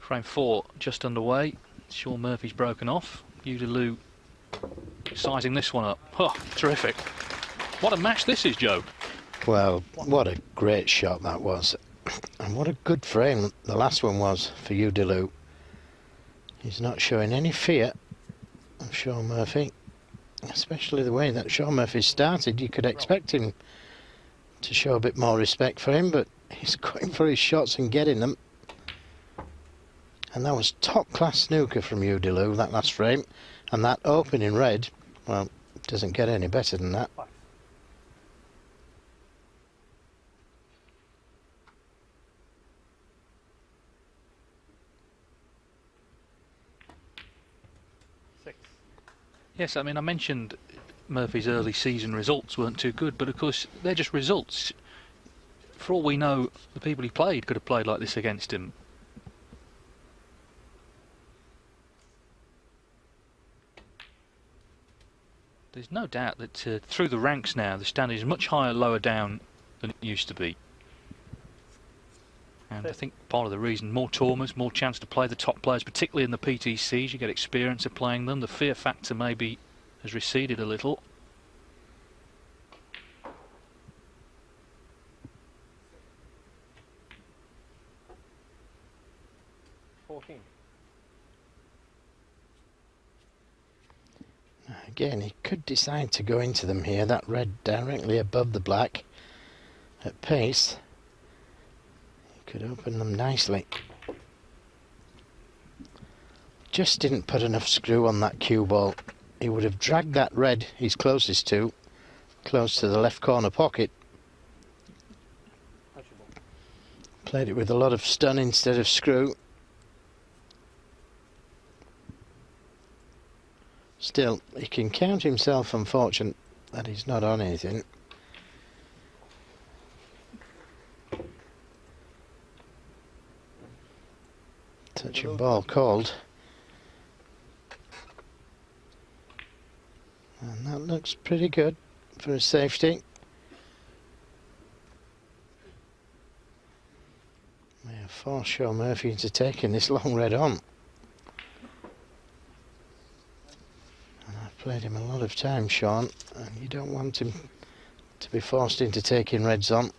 Frame 4 just underway. Shaun Murphy's broken off. Delu sizing this one up. Oh, terrific. What a match this is, Joe. Well, what a great shot that was. And what a good frame the last one was for Delu. He's not showing any fear of Shaun Murphy. Especially the way that Shaun Murphy started. You could expect him to show a bit more respect for him, but he's going for his shots and getting them. And that was top-class snooker from Delu, that last frame. And that opening red, well, doesn't get any better than that. Yes, I mean, I mentioned Murphy's early season results weren't too good, but of course they're just results. For all we know, the people he played could have played like this against him. There's no doubt that through the ranks now, the standing is much higher lower down than it used to be. And I think part of the reason, more tournaments, more chance to play the top players, particularly in the PTCs, you get experience of playing them. The fear factor maybe has receded a little. Again, he could decide to go into them here. That red directly above the black at pace. He could open them nicely. Just didn't put enough screw on that cue ball. He would have dragged that red he's closest to, close to the left corner pocket. Played it with a lot of stun instead of screw. Still, he can count himself unfortunate that he's not on anything. Touching ball called. And that looks pretty good for a safety. May have forced Shaun Murphy into taking this long red on. Played him a lot of time, Shaun, and you don't want him to be forced into taking reds on.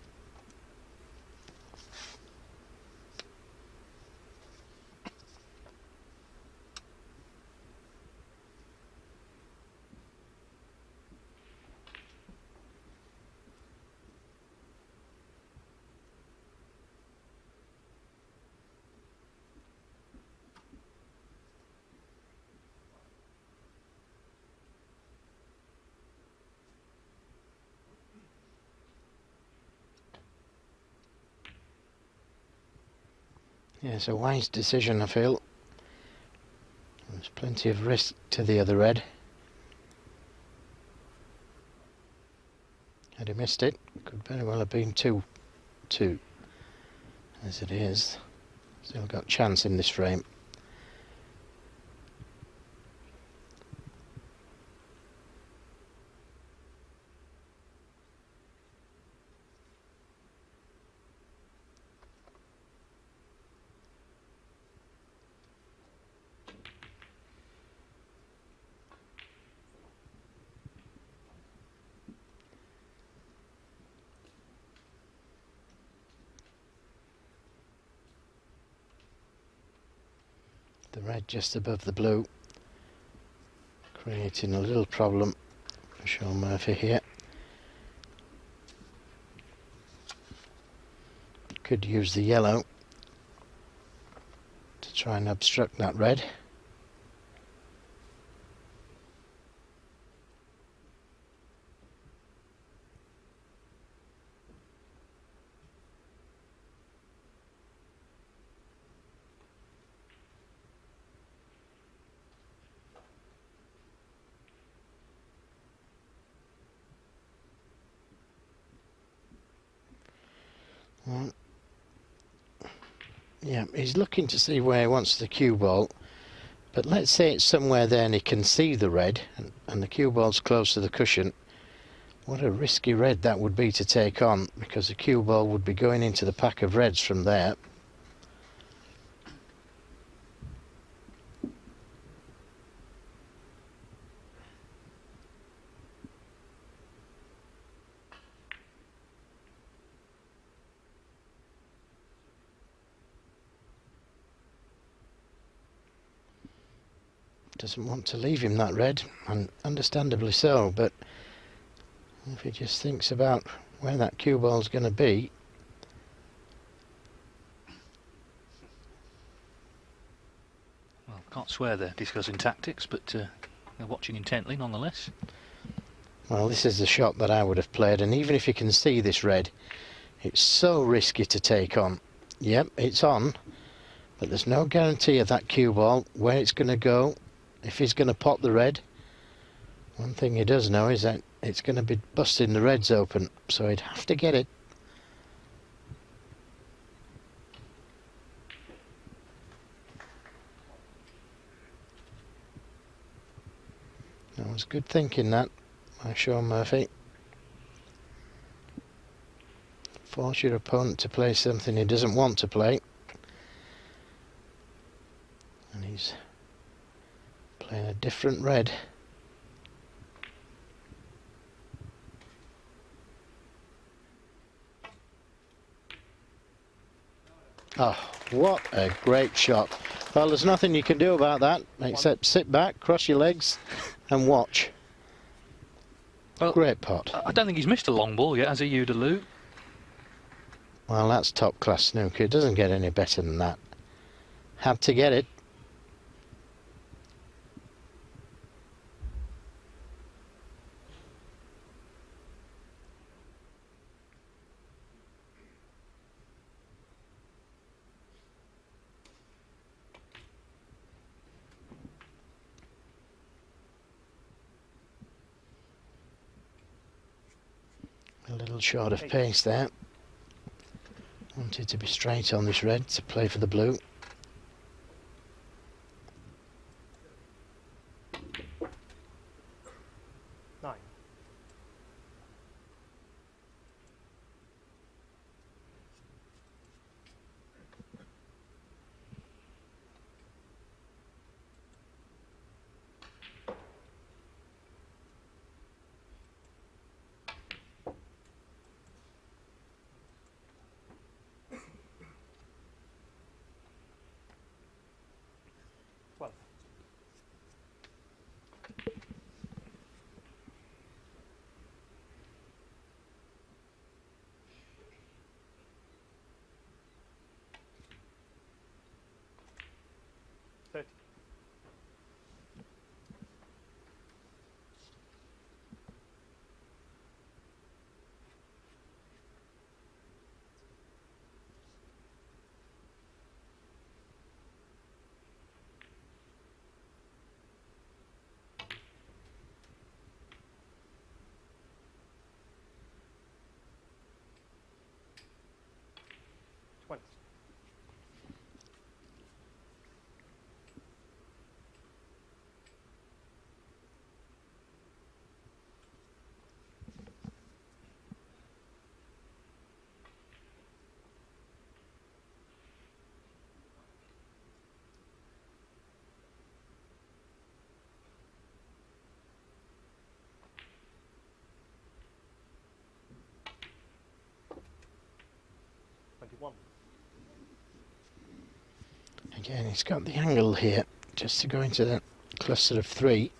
Yes, a wise decision, I feel. There's plenty of risk to the other red. Had he missed it, could very well have been 2-2. As it is, still got chance in this frame. The red just above the blue, creating a little problem for Shaun Murphy here. Could use the yellow to try and obstruct that red. Yeah, he's looking to see where he wants the cue ball, but let's say it's somewhere there and he can see the red and the cue ball's close to the cushion. What a risky red that would be to take on, because the cue ball would be going into the pack of reds from there. doesn't want to leave him that red, and understandably so, but if he just thinks about where that cue ball's going to be. Well, can't swear they're discussing tactics, but they're watching intently nonetheless. Well, this is the shot that I would have played, and even if you can see this red, it's so risky to take on. Yep, it's on, but there's no guarantee of that cue ball, where it's going to go, if he's going to pop the red. One thing he does know is that it's going to be busting the reds open, so he'd have to get it. That was good thinking, that, by Shaun Murphy. Force your opponent to play something he doesn't want to play. And he's playing a different red. Oh, what a great shot. Well, there's nothing you can do about that except sit back, cross your legs and watch. Well, great pot. I don't think he's missed a long ball yet, has he, Delu? Well, that's top class snooker. It doesn't get any better than that. Had to get it. A little short of pace there. Wanted to be straight on this red to play for the blue. Nine. Twelve. Thirty. Twenty. One. Again, he's got the angle here just to go into that cluster of three.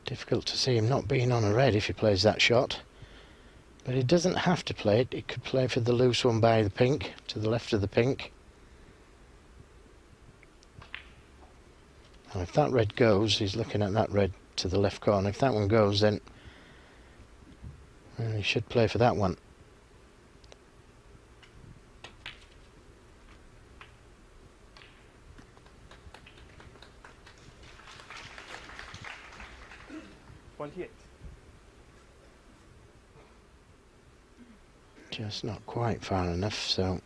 Difficult to see him not being on a red if he plays that shot. But he doesn't have to play it. He could play for the loose one by the pink, to the left of the pink. And if that red goes, he's looking at that red to the left corner. If that one goes, then well, he should play for that one. Just not quite far enough, so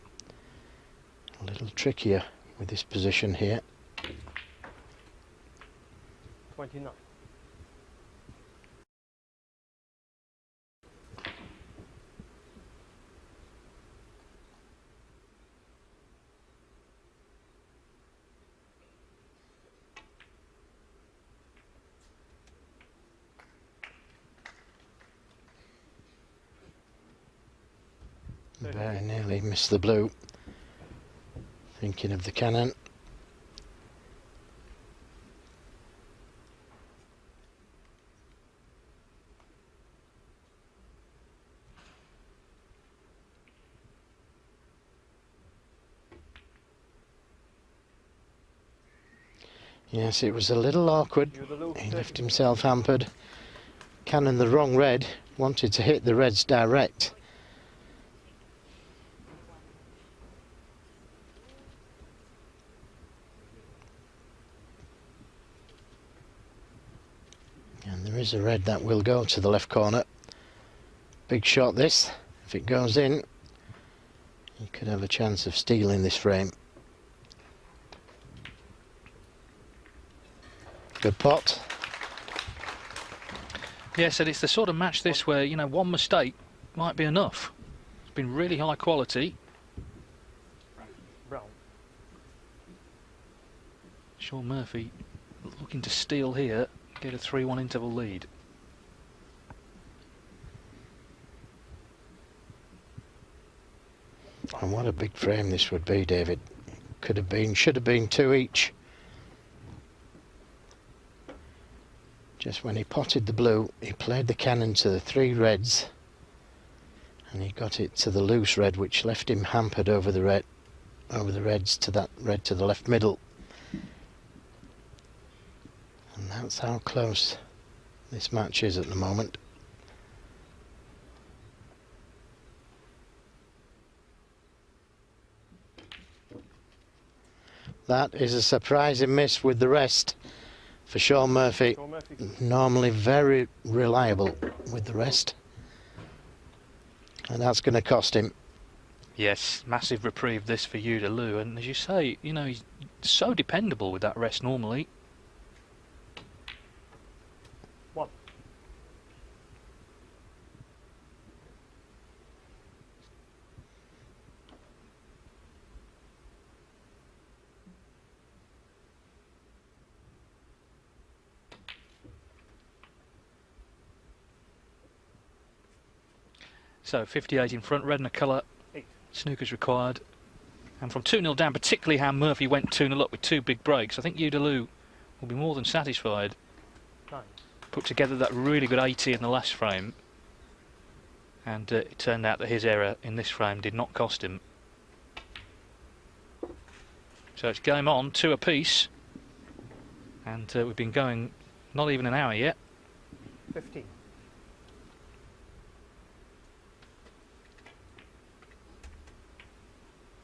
a little trickier with this position here. 29. Very nearly missed the blue. Thinking of the cannon. Yes, it was a little awkward. Delu, He 30. left himself hampered. Cannon the wrong red. Wanted to hit the reds direct. And there is a red that will go to the left corner. Big shot this. If it goes in, he could have a chance of stealing this frame. Good pot. Yes, and it's the sort of match this where, you know, one mistake might be enough. It's been really high quality. Brown. Shaun Murphy looking to steal here, get a 3-1 interval lead. And what a big frame this would be, David. Could have been, should have been 2 each. Just when he potted the blue, he played the cannon to the 3 reds, and he got it to the loose red, which left him hampered over the reds to that red to the left middle. And that's how close this match is at the moment. That is a surprising miss with the rest for Shaun Murphy. Shaun Murphy. Normally very reliable with the rest. And that's going to cost him. Yes, massive reprieve this for Delu, and as you say, you know, he's so dependable with that rest normally. 1. So 58 in front, red and a colour. 8. Snooker's required. And from 2-0 down, particularly how Murphy went 2-0 up with 2 big breaks, I think Delu will be more than satisfied. 9. Put together that really good 80 in the last frame. And it turned out that his error in this frame did not cost him. So it's game on, 2 apiece. And we've been going not even an hour yet. 15.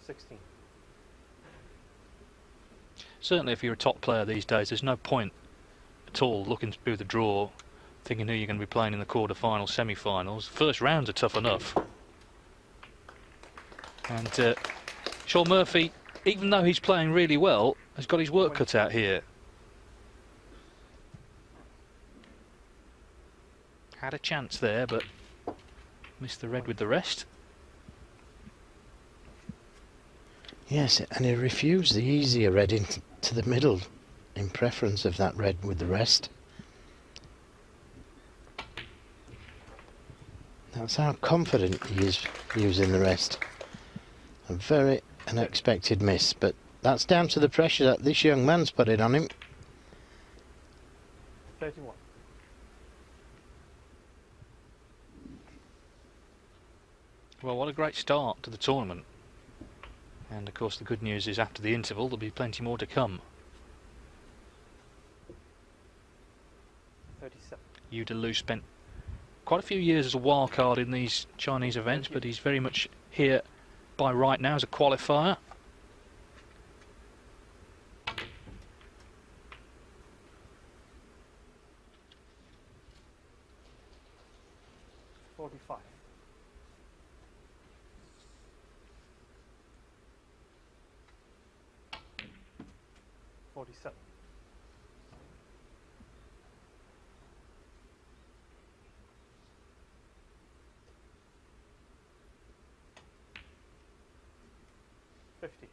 16. Certainly if you're a top player these days, there's no point at all looking through the draw, thinking who you're going to be playing in the quarter-finals, semi-finals. First rounds are tough enough. And Shaun Murphy, even though he's playing really well, has got his work cut out here. Had a chance there, but missed the red with the rest. Yes, and he refused the easier red into the middle in preference of that red with the rest. That's how confident he is using the rest. A very unexpected miss, but that's down to the pressure that this young man's putting on him. 31. Well, what a great start to the tournament. And of course the good news is after the interval there'll be plenty more to come. 37. Delu spent quite a few years as a wild card in these Chinese events, but he's very much here by right now as a qualifier. 45. 47. 50.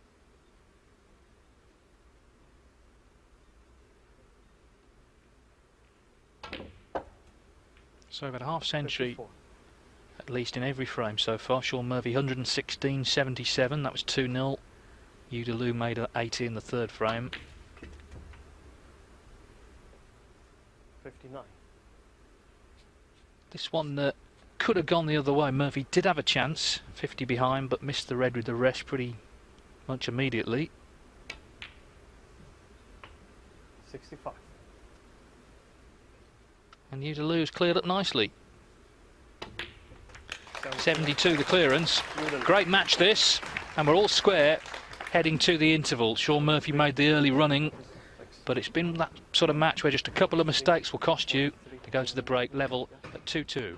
54. So about a half century at least in every frame so far. Shaun Murphy 116.77, that was 2-0. Delu made an 80 in the third frame. 59. This one could have gone the other way. Murphy did have a chance, 50 behind, but missed the red with the rest pretty much immediately. 65. And Udelu's cleared up nicely. 72 the clearance. Great match this, and we're all square heading to the interval. Shaun Murphy made the early running, but it's been that sort of match where just a couple of mistakes will cost you to go to the break level at 2-2.